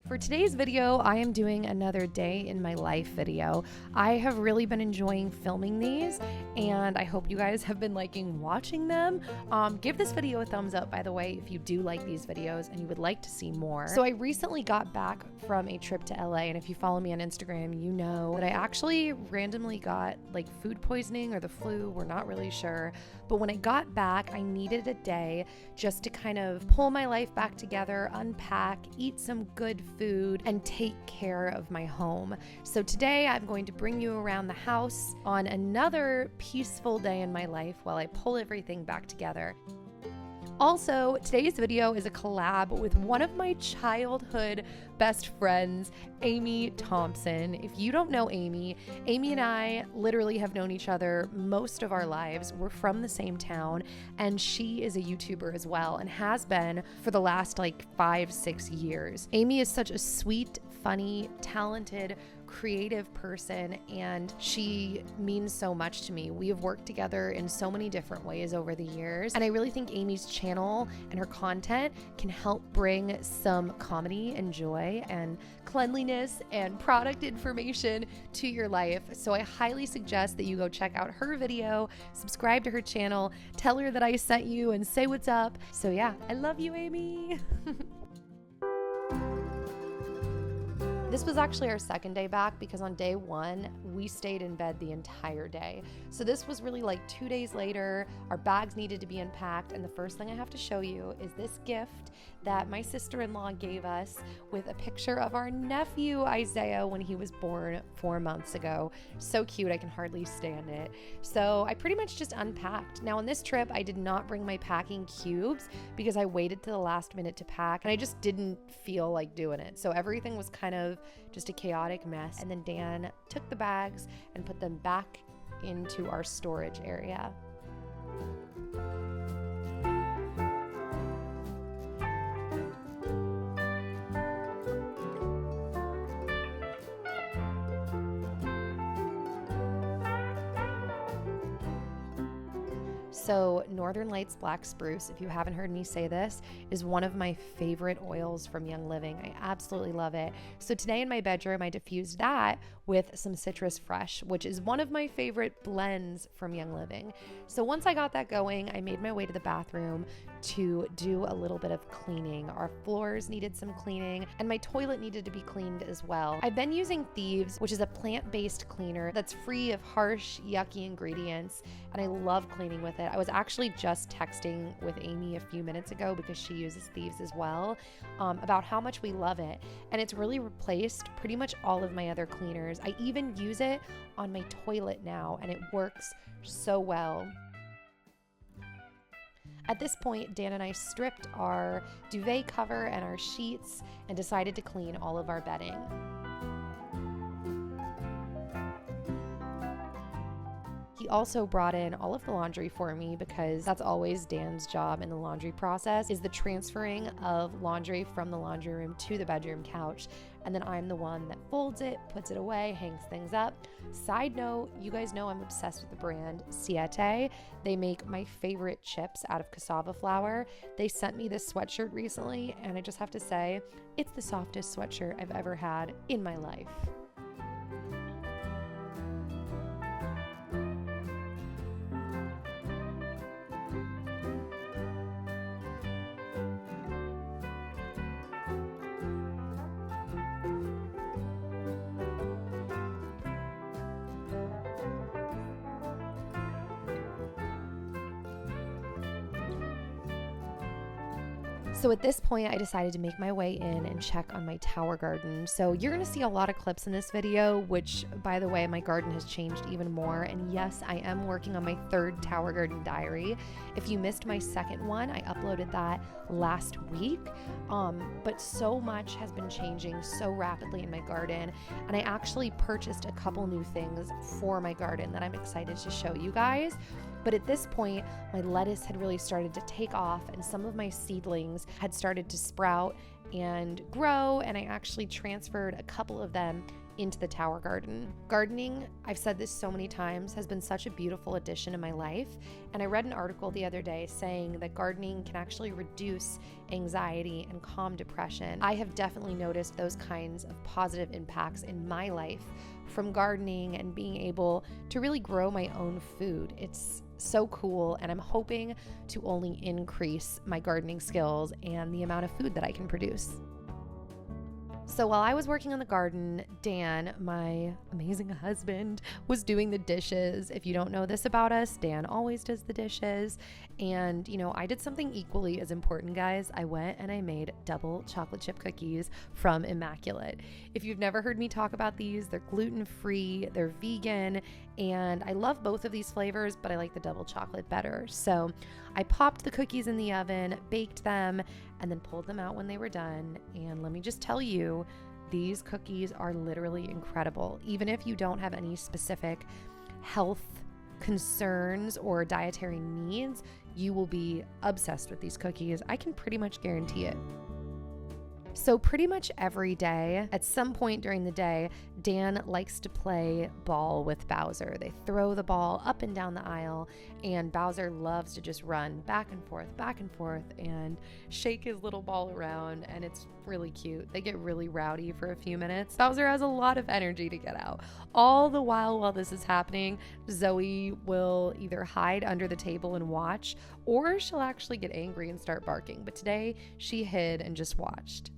For today's video, I am doing another day in my life video. I have really been enjoying filming these, and I hope you guys have been liking watching them. Give this video a thumbs up, by the way, if you do like these videos and you would like to see more. So I recently got back from a trip to LA, and if you follow me on Instagram, you know that I actually randomly got like food poisoning or the flu, we're not really sure. But when I got back, I needed a day just to kind of pull my life back together, unpack, eat some good food, and take care of my home. So today I'm going to bring you around the house on another peaceful day in my life while I pull everything back together. Also, today's video is a collab with one of my childhood best friends, Amy Thompson. If you don't know Amy and I literally have known each other most of our lives. We're from the same town, and she is a YouTuber as well and has been for the last like 5-6 years. Amy is such a sweet, funny, talented, creative person, and she means so much to me. We have worked together in so many different ways over the years, and I really think Amy's channel and her content can help bring some comedy and joy and cleanliness and product information to your life. So I highly suggest that you go check out her video, subscribe to her channel, tell her that I sent you, and say what's up. So yeah, I love you, Amy. This was actually our second day back because on day one, we stayed in bed the entire day. So this was really like 2 days later. Our bags needed to be unpacked. And the first thing I have to show you is this gift that my sister-in-law gave us with a picture of our nephew, Isaiah, when he was born 4 months ago. So cute, I can hardly stand it. So I pretty much just unpacked. Now on this trip, I did not bring my packing cubes because I waited to the last minute to pack and I just didn't feel like doing it. So everything was kind of just a chaotic mess. And then Dan took the bags and put them back into our storage area. So Northern Lights Black Spruce, if you haven't heard me say this, is one of my favorite oils from Young Living. I absolutely love it. So today in my bedroom, I diffused that with some Citrus Fresh, which is one of my favorite blends from Young Living. So once I got that going, I made my way to the bathroom to do a little bit of cleaning. Our floors needed some cleaning and my toilet needed to be cleaned as well. I've been using Thieves, which is a plant-based cleaner that's free of harsh, yucky ingredients, and I love cleaning with it. I was actually just texting with Amy a few minutes ago because she uses Thieves as well, about how much we love it. And it's really replaced pretty much all of my other cleaners. I even use it on my toilet now and it works so well. At this point, Dan and I stripped our duvet cover and our sheets and decided to clean all of our bedding. He also brought in all of the laundry for me because that's always Dan's job in the laundry process, is the transferring of laundry from the laundry room to the bedroom couch. And then I'm the one that folds it, puts it away, hangs things up. Side note, you guys know I'm obsessed with the brand Siete. They make my favorite chips out of cassava flour. They sent me this sweatshirt recently, and I just have to say, it's the softest sweatshirt I've ever had in my life. So at this point, I decided to make my way in and check on my tower garden. So you're going to see a lot of clips in this video, which, by the way, my garden has changed even more. And yes, I am working on my third tower garden diary. If you missed my second one, I uploaded that last week. But so much has been changing so rapidly in my garden. And I actually purchased a couple new things for my garden that I'm excited to show you guys. But at this point, my lettuce had really started to take off and some of my seedlings had started to sprout and grow, and I actually transferred a couple of them into the tower garden. Gardening, I've said this so many times, has been such a beautiful addition to my life. And I read an article the other day saying that gardening can actually reduce anxiety and calm depression. I have definitely noticed those kinds of positive impacts in my life from gardening and being able to really grow my own food. It's so cool, and I'm hoping to only increase my gardening skills and the amount of food that I can produce. So while I was working on the garden, Dan, my amazing husband, was doing the dishes. If you don't know this about us, Dan always does the dishes. And, I did something equally as important, guys. I went and I made double chocolate chip cookies from Immaculate. If you've never heard me talk about these, they're gluten-free, they're vegan, and I love both of these flavors, but I like the double chocolate better. So I popped the cookies in the oven, baked them, and then pulled them out when they were done. And let me just tell you, these cookies are literally incredible. Even if you don't have any specific health concerns or dietary needs, you will be obsessed with these cookies. I can pretty much guarantee it. So pretty much every day, at some point during the day, Dan likes to play ball with Bowser. They throw the ball up and down the aisle, and Bowser loves to just run back and forth, and shake his little ball around, and it's really cute. They get really rowdy for a few minutes. Bowser has a lot of energy to get out. All the while this is happening, Zoe will either hide under the table and watch, or she'll actually get angry and start barking. But today, she hid and just watched.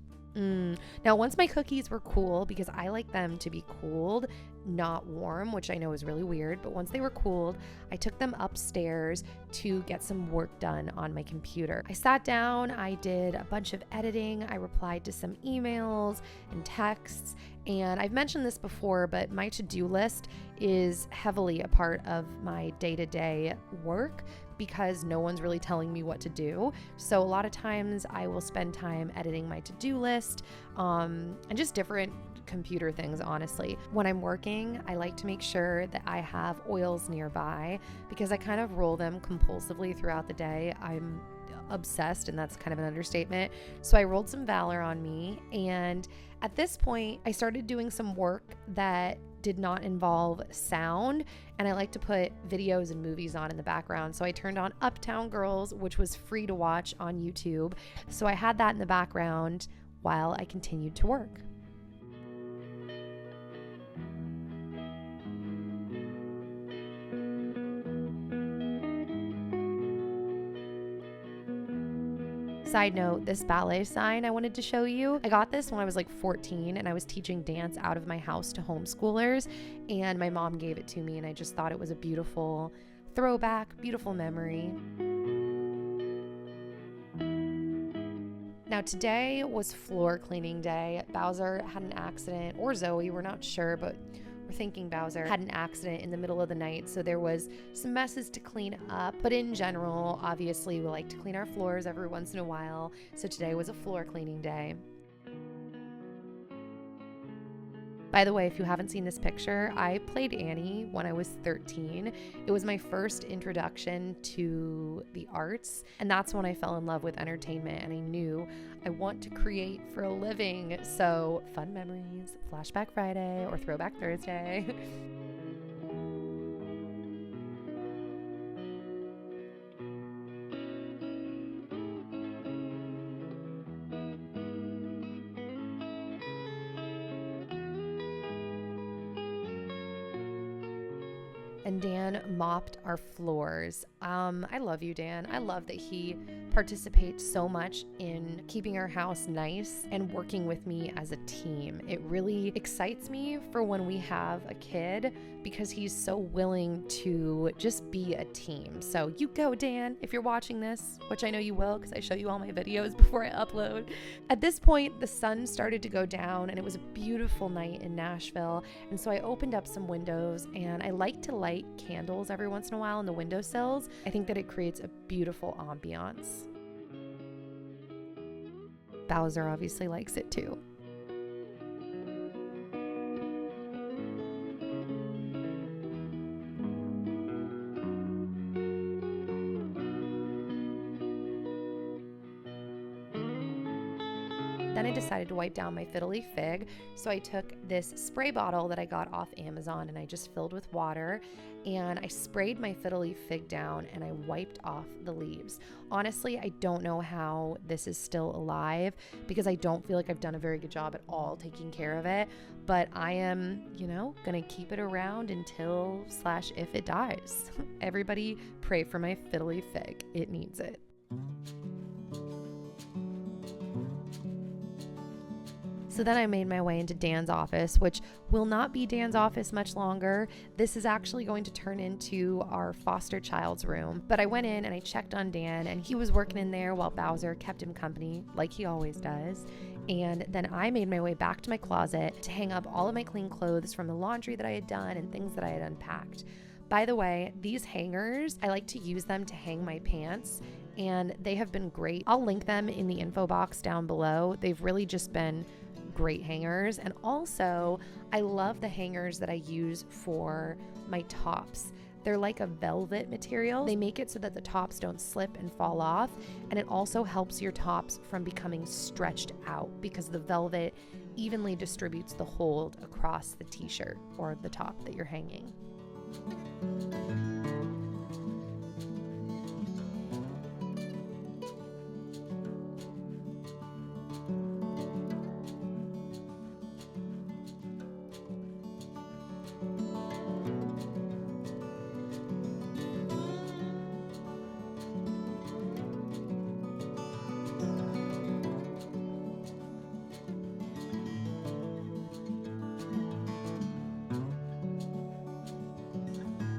Now, once my cookies were cool, because I like them to be cooled, not warm, which I know is really weird, but once they were cooled, I took them upstairs to get some work done on my computer. I sat down, I did a bunch of editing, I replied to some emails and texts, and I've mentioned this before, but my to-do list is heavily a part of my day-to-day work because no one's really telling me what to do. So a lot of times I will spend time editing my to-do list and just different computer things, honestly. When I'm working, I like to make sure that I have oils nearby because I kind of roll them compulsively throughout the day. I'm obsessed, and that's kind of an understatement. So I rolled some Valor on me, and at this point, I started doing some work that did not involve sound, and I like to put videos and movies on in the background. So I turned on Uptown Girls, which was free to watch on YouTube. So I had that in the background while I continued to work. Side note, this ballet sign I wanted to show you, I got this when I was like 14 and I was teaching dance out of my house to homeschoolers, and my mom gave it to me, and I just thought it was a beautiful throwback, beautiful memory. Now today was floor cleaning day. Bowser had an accident, or Zoe, we're not sure, but we're thinking Bowser had an accident in the middle of the night, so there was some messes to clean up. But in general, obviously, we like to clean our floors every once in a while, so today was a floor cleaning day. By the way, if you haven't seen this picture, I played Annie when I was 13. It was my first introduction to the arts, and that's when I fell in love with entertainment, and I knew I want to create for a living. So fun memories, Flashback Friday or Throwback Thursday. And Dan mopped our floors. I love you, Dan. I love that he participates so much in keeping our house nice and working with me as a team. It really excites me for when we have a kid because he's so willing to just be a team. So you go, Dan, if you're watching this, which I know you will because I show you all my videos before I upload. At this point, the sun started to go down and it was a beautiful night in Nashville. And so I opened up some windows, and I like to light candles every once in a while on the windowsills. I think that it creates a beautiful ambiance. Bowser obviously likes it too. Then I decided to wipe down my fiddly fig. So I took this spray bottle that I got off Amazon and I just filled with water, and I sprayed my fiddly fig down and I wiped off the leaves. Honestly, I don't know how this is still alive because I don't feel like I've done a very good job at all taking care of it, but I am, gonna keep it around until/if it dies. Everybody pray for my fiddly fig. It needs it. So then I made my way into Dan's office, which will not be Dan's office much longer. This is actually going to turn into our foster child's room. But I went in and I checked on Dan, and he was working in there while Bowser kept him company, like he always does. And then I made my way back to my closet to hang up all of my clean clothes from the laundry that I had done and things that I had unpacked. By the way, these hangers, I like to use them to hang my pants, and they have been great. I'll link them in the info box down below. They've really just been great hangers. And also, I love the hangers that I use for my tops. They're like a velvet material. They make it so that the tops don't slip and fall off, and it also helps your tops from becoming stretched out because the velvet evenly distributes the hold across the t-shirt or the top that you're hanging.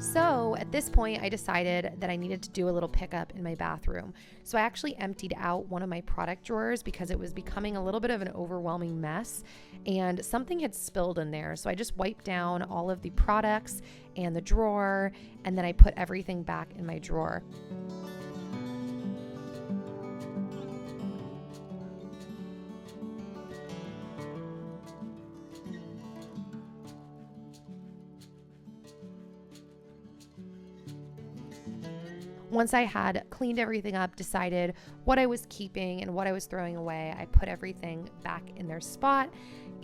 So at this point, I decided that I needed to do a little pickup in my bathroom. So I actually emptied out one of my product drawers because it was becoming a little bit of an overwhelming mess and something had spilled in there. So I just wiped down all of the products and the drawer, and then I put everything back in my drawer. Once I had cleaned everything up, decided what I was keeping and what I was throwing away, I put everything back in their spot.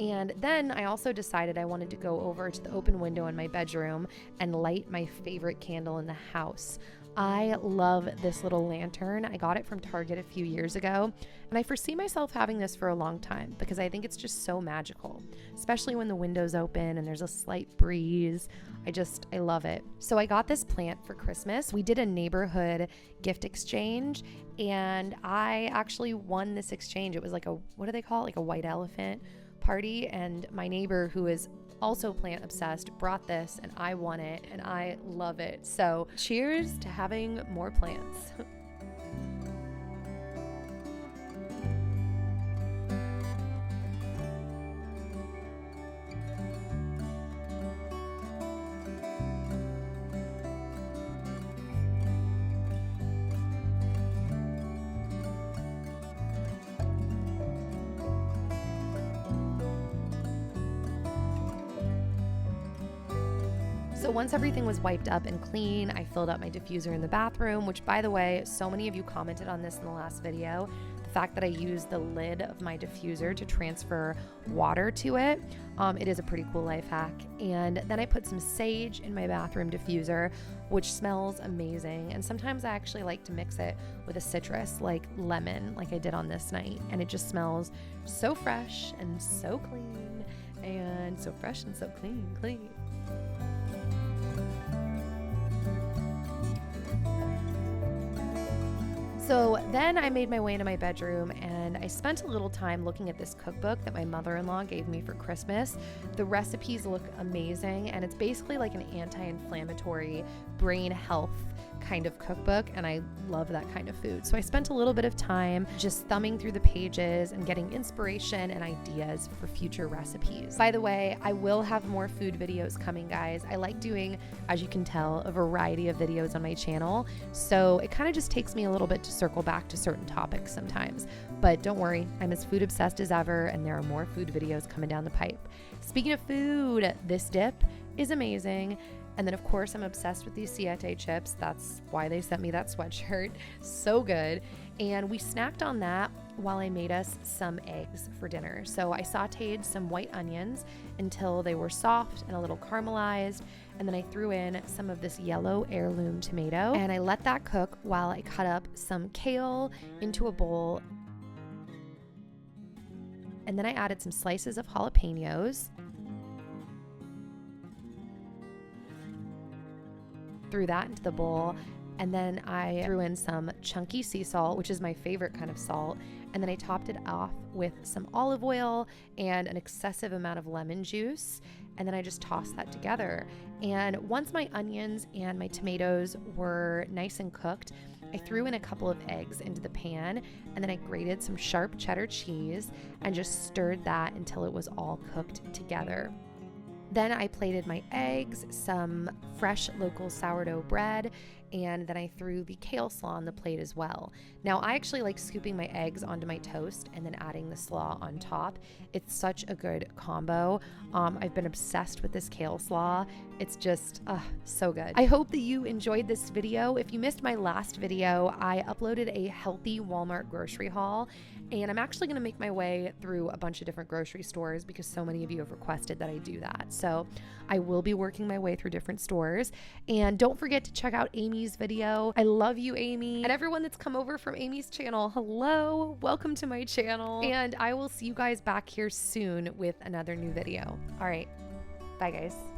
And then I also decided I wanted to go over to the open window in my bedroom and light my favorite candle in the house. I love this little lantern. I got it from Target a few years ago, and I foresee myself having this for a long time because I think it's just so magical, especially when the window's open and there's a slight breeze. I love it. So I got this plant for Christmas. We did a neighborhood gift exchange, and I actually won this exchange. It was like what do they call it? Like a white elephant party, and my neighbor, who is also plant obsessed, brought this and I won it and I love it. So cheers to having more plants. So once everything was wiped up and clean, I filled up my diffuser in the bathroom, which, by the way, so many of you commented on this in the last video. The fact that I used the lid of my diffuser to transfer water to it. It is a pretty cool life hack. And then I put some sage in my bathroom diffuser, which smells amazing. And sometimes I actually like to mix it with a citrus like lemon, like I did on this night. And it just smells so fresh and so clean, and so fresh and so clean. So then I made my way into my bedroom and I spent a little time looking at this cookbook that my mother-in-law gave me for Christmas. The recipes look amazing, and it's basically like an anti-inflammatory brain health kind of cookbook, and I love that kind of food. So I spent a little bit of time just thumbing through the pages and getting inspiration and ideas for future recipes. By the way, I will have more food videos coming, guys. I like doing, as you can tell, a variety of videos on my channel, so it kind of just takes me a little bit to circle back to certain topics sometimes. But don't worry, I'm as food obsessed as ever, and there are more food videos coming down the pipe. Speaking of food, this dip is amazing. And then, of course, I'm obsessed with these Siete chips. That's why they sent me that sweatshirt. So good. And we snacked on that while I made us some eggs for dinner. So I sauteed some white onions until they were soft and a little caramelized, and then I threw in some of this yellow heirloom tomato, and I let that cook while I cut up some kale into a bowl. And then I added some slices of jalapenos, threw that into the bowl, and then I threw in some chunky sea salt, which is my favorite kind of salt, and then I topped it off with some olive oil and an excessive amount of lemon juice, and then I just tossed that together. And once my onions and my tomatoes were nice and cooked, I threw in a couple of eggs into the pan, and then I grated some sharp cheddar cheese and just stirred that until it was all cooked together. Then I plated my eggs, some fresh local sourdough bread, and then I threw the kale slaw on the plate as well. Now, I actually like scooping my eggs onto my toast and then adding the slaw on top. It's such a good combo. I've been obsessed with this kale slaw. It's just so good. I hope that you enjoyed this video. If you missed my last video, I uploaded a healthy Walmart grocery haul, and I'm actually going to make my way through a bunch of different grocery stores because so many of you have requested that I do that. So I will be working my way through different stores. And don't forget to check out Amy's video. I love you, Amy. And everyone that's come over from Amy's channel, hello, welcome to my channel. And I will see you guys back here soon with another new video. All right, bye guys.